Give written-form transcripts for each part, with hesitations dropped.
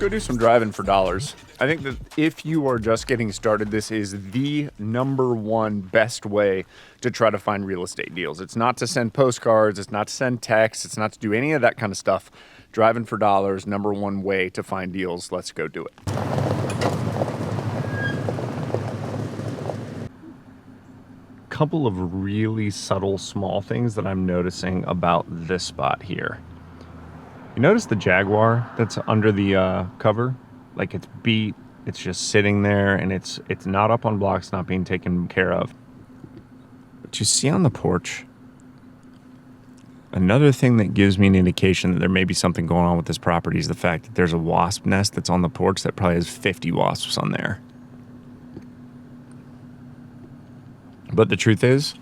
go do some driving for dollars. I think that if you are just getting started, this is the number one best way to try to find real estate deals. It's not to send postcards, it's not to send texts, it's not to do any of that kind of stuff. Driving for dollars, number one way to find deals. Let's go do it. Couple of really subtle small things that I'm noticing about this spot here. You notice the Jaguar that's under the cover? Like it's beat, it's just sitting there, and it's not up on blocks, not being taken care of. But you see on the porch, another thing that gives me an indication that there may be something going on with this property is the fact that there's a wasp nest that's on the porch that probably has 50 wasps on there. But the truth is,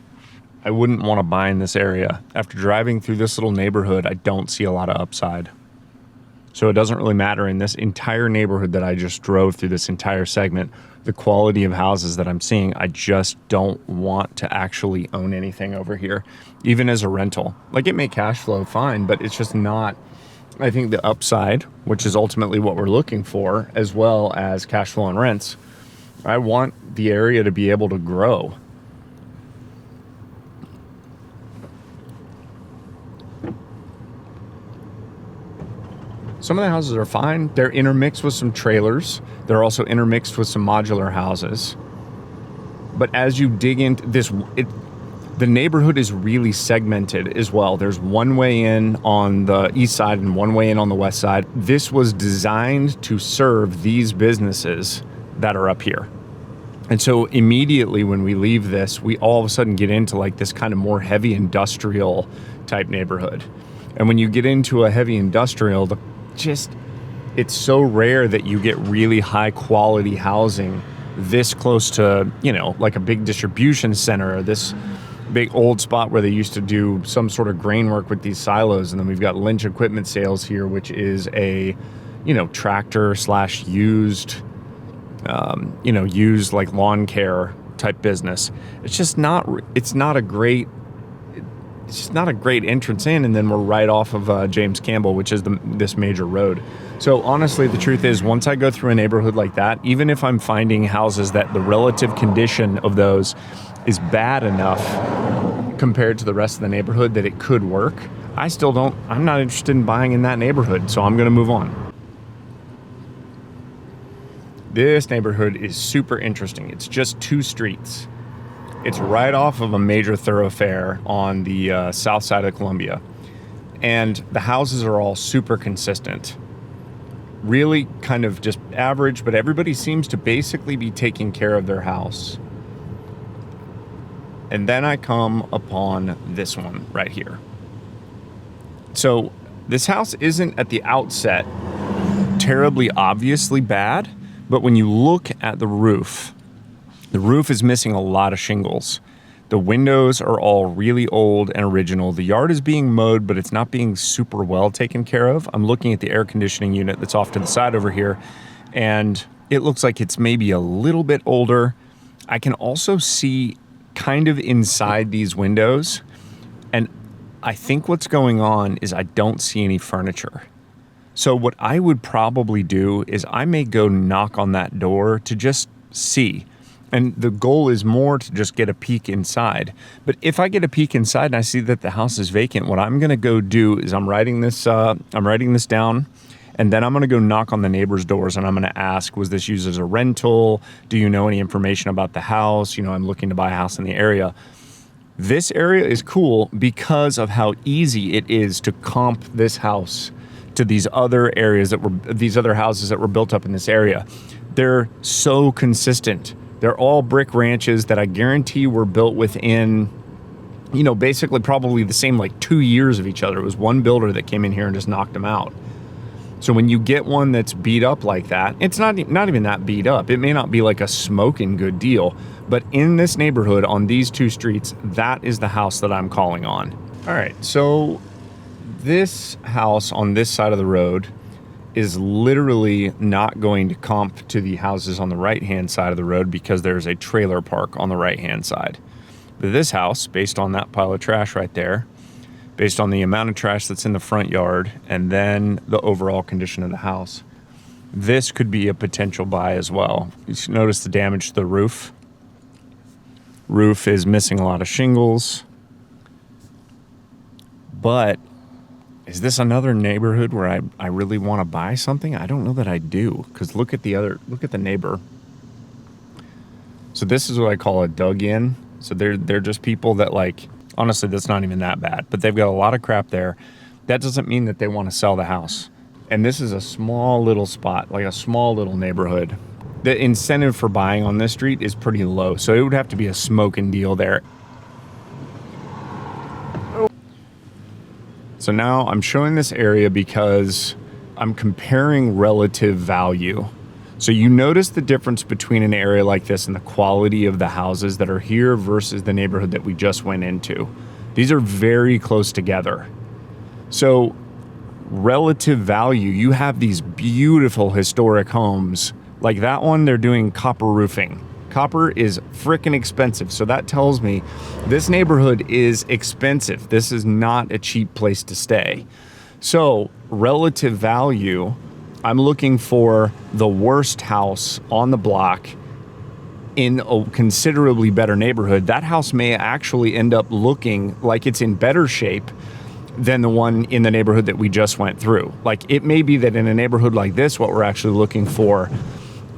I wouldn't want to buy in this area. After driving through this little neighborhood, I don't see a lot of upside. So it doesn't really matter in this entire neighborhood that I just drove through, this entire segment, the quality of houses that I'm seeing, I just don't want to actually own anything over here, even as a rental. Like, it may cash flow fine, but it's just not, I think, the upside, which is ultimately what we're looking for, as well as cash flow and rents. I want the area to be able to grow. Some of the houses are fine. They're intermixed with some trailers. They're also intermixed with some modular houses. But as you dig into this, the neighborhood is really segmented as well. There's one way in on the east side and one way in on the west side. This was designed to serve these businesses that are up here. And so immediately when we leave this, we all of a sudden get into like this kind of more heavy industrial type neighborhood. And when you get into a heavy industrial, it's so rare that you get really high quality housing this close to, like a big distribution center, or this big old spot where they used to do some sort of grain work with these silos. And then we've got Lynch Equipment Sales here, which is a, tractor / used, used like lawn care type business. It's just not a great entrance in, and then we're right off of James Campbell, which is this major road. So honestly, the truth is, once I go through a neighborhood like that, even if I'm finding houses that the relative condition of those is bad enough compared to the rest of the neighborhood that it could work, I'm not interested in buying in that neighborhood, so I'm going to move on. This neighborhood is super interesting. It's just 2 streets. It's right off of a major thoroughfare on the south side of Columbia. And the houses are all super consistent. Really kind of just average, but everybody seems to basically be taking care of their house. And then I come upon this one right here. So this house isn't at the outset terribly obviously bad, but when you look at the roof is missing a lot of shingles. The windows are all really old and original. The yard is being mowed, but it's not being super well taken care of. I'm looking at the air conditioning unit that's off to the side over here, and it looks like it's maybe a little bit older. I can also see kind of inside these windows, and I think what's going on is I don't see any furniture. So what I would probably do is I may go knock on that door to just see. And the goal is more to just get a peek inside. But if I get a peek inside and I see that the house is vacant, what I'm going to go do is I'm writing this down, and then I'm going to go knock on the neighbors' doors, and I'm going to ask, was this used as a rental? Do you know any information about the house? I'm looking to buy a house in the area. This area is cool because of how easy it is to comp this house to these other houses that were built up in this area. They're so consistent. They're all brick ranches that I guarantee were built within, basically probably the same 2 years of each other. It was one builder that came in here and just knocked them out. So when you get one that's beat up like that, it's not even that beat up. It may not be like a smoking good deal, but in this neighborhood on these 2 streets, that is the house that I'm calling on. All right, so this house on this side of the road is literally not going to comp to the houses on the right-hand side of the road because there's a trailer park on the right-hand side. But this house, based on that pile of trash right there, based on the amount of trash that's in the front yard, and then the overall condition of the house, This could be a potential buy as well. You should notice the damage to the roof. Roof is missing a lot of shingles. But is this another neighborhood where I really want to buy something? I don't know that I do, because look at the neighbor. So this is what I call a dug in. So they're just people that, like, honestly, that's not even that bad, but they've got a lot of crap there. That doesn't mean that they want to sell the house. And this is a small little spot, like a small little neighborhood. The incentive for buying on this street is pretty low. So it would have to be a smoking deal there. So now I'm showing this area because I'm comparing relative value. So you notice the difference between an area like this and the quality of the houses that are here versus the neighborhood that we just went into. These are very close together. So relative value, you have these beautiful historic homes. Like that one, they're doing copper roofing. Copper is freaking expensive. So that tells me this neighborhood is expensive. This is not a cheap place to stay. So relative value, I'm looking for the worst house on the block in a considerably better neighborhood. That house may actually end up looking like it's in better shape than the one in the neighborhood that we just went through. Like, it may be that in a neighborhood like this, what we're actually looking for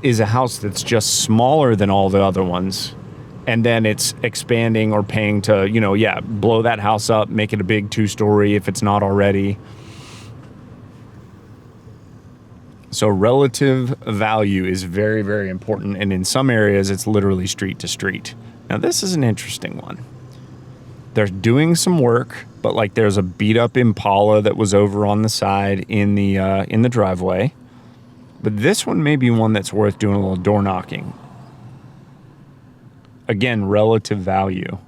is a house that's just smaller than all the other ones. And then it's expanding or paying to, blow that house up, make it a big 2-story if it's not already. So relative value is very, very important. And in some areas, it's literally street to street. Now, this is an interesting one. They're doing some work, but like there's a beat up Impala that was over on the side in the driveway. But this one may be one that's worth doing a little door knocking. Again, relative value.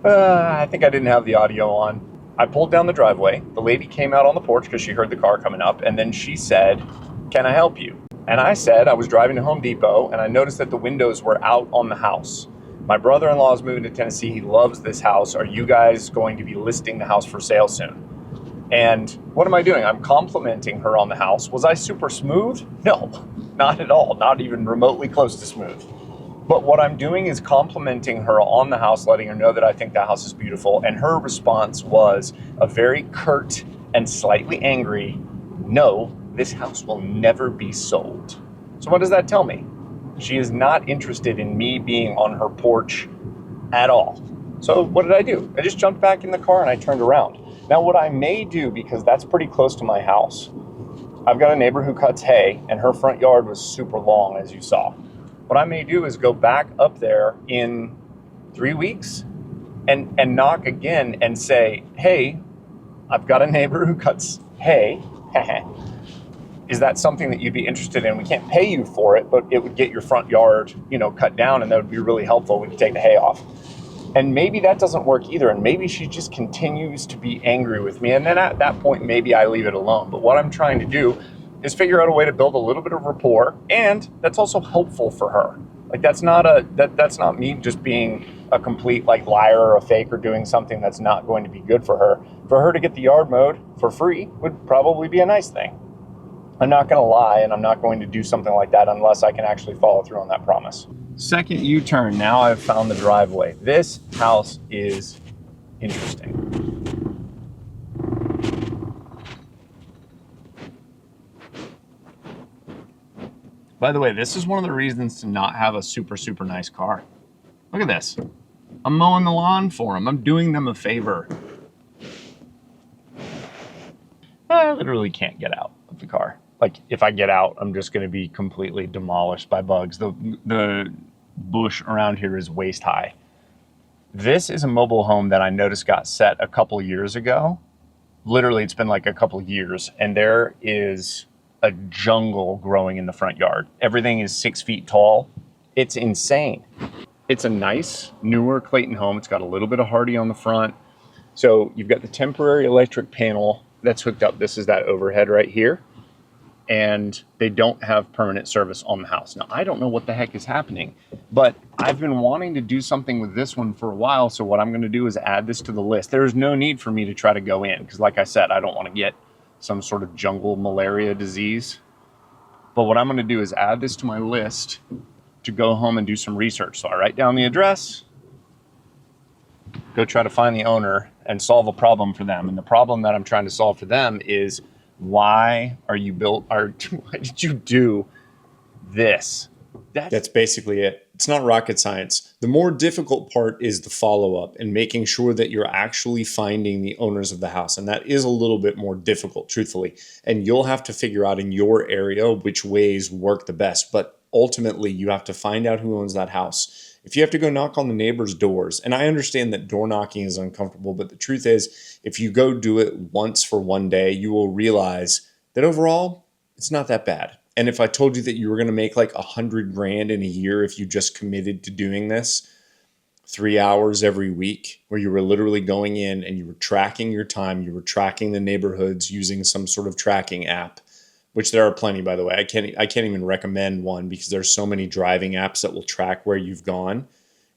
I think I didn't have the audio on. I pulled down the driveway. The lady came out on the porch because she heard the car coming up, and then she said, "Can I help you?" And I said, I was driving to Home Depot, and I noticed that the windows were out on the house. My brother-in-law is moving to Tennessee. He loves this house. Are you guys going to be listing the house for sale soon? And what am I doing? I'm complimenting her on the house. Was I super smooth? No, not at all. Not even remotely close to smooth. But what I'm doing is complimenting her on the house, letting her know that I think the house is beautiful. And her response was a very curt and slightly angry, "No, this house will never be sold." So what does that tell me? She is not interested in me being on her porch at all. So what did I do? I just jumped back in the car and I turned around. Now what I may do, because that's pretty close to my house, I've got a neighbor who cuts hay and her front yard was super long, as you saw. What I may do is go back up there in 3 weeks and knock again and say, "Hey, I've got a neighbor who cuts hay. Is that something that you'd be interested in? We can't pay you for it, but it would get your front yard, cut down, and that would be really helpful. We could take the hay off." And maybe that doesn't work either. And maybe she just continues to be angry with me. And then at that point, maybe I leave it alone. But what I'm trying to do is figure out a way to build a little bit of rapport. And that's also helpful for her. Like, that's not me just being a complete liar or a fake or doing something that's not going to be good for her. For her to get the yard mowed for free would probably be a nice thing. I'm not going to lie, and I'm not going to do something like that unless I can actually follow through on that promise. Second U-turn, now I've found the driveway. This house is interesting. By the way, this is one of the reasons to not have a super, super nice car. Look at this. I'm mowing the lawn for them. I'm doing them a favor. I literally can't get out of the car. Like, if I get out, I'm just going to be completely demolished by bugs. The bush around here is waist high. This is a mobile home that I noticed got set a couple years ago. Literally, it's been like a couple years, and there is a jungle growing in the front yard. Everything is 6 feet tall. It's insane. It's a nice, newer Clayton home. It's got a little bit of Hardy on the front. So you've got the temporary electric panel that's hooked up. This is that overhead right here. and they don't have permanent service on the house. Now, I don't know what the heck is happening, but I've been wanting to do something with this one for a while. So what I'm going to do is add this to the list. There's no need for me to try to go in because, like I said, I don't want to get some sort of jungle malaria disease. But what I'm going to do is add this to my list to go home and do some research. So I write down the address, go try to find the owner and solve a problem for them. And the problem that I'm trying to solve for them is, why did you do this? That's basically it. It's not rocket science. The more difficult part is the follow-up and making sure that you're actually finding the owners of the house. And that is a little bit more difficult, truthfully. And you'll have to figure out in your area which ways work the best. But ultimately, you have to find out who owns that house. If you have to go knock on the neighbors' doors, and I understand that door knocking is uncomfortable, but the truth is, if you go do it once for one day, you will realize that overall, it's not that bad. And if I told you that you were going to make like 100 grand in a year if you just committed to doing this 3 hours every week, where you were literally going in and you were tracking your time, you were tracking the neighborhoods using some sort of tracking app, which there are plenty, by the way. I can't even recommend one because there's so many driving apps that will track where you've gone.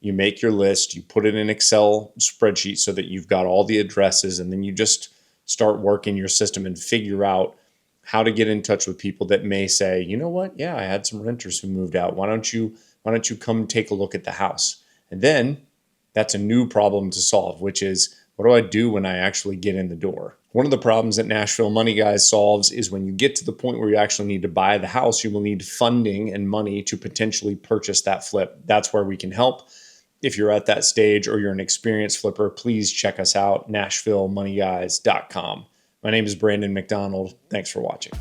You make your list, you put it in an Excel spreadsheet so that you've got all the addresses, and then you just start working your system and figure out how to get in touch with people that may say, you know what? Yeah, I had some renters who moved out. Why don't you come take a look at the house? And then that's a new problem to solve, which is, what do I do when I actually get in the door? One of the problems that Nashville Money Guys solves is when you get to the point where you actually need to buy the house, you will need funding and money to potentially purchase that flip. That's where we can help. If you're at that stage or you're an experienced flipper, please check us out, NashvilleMoneyGuys.com. My name is Brandon McDonald. Thanks for watching.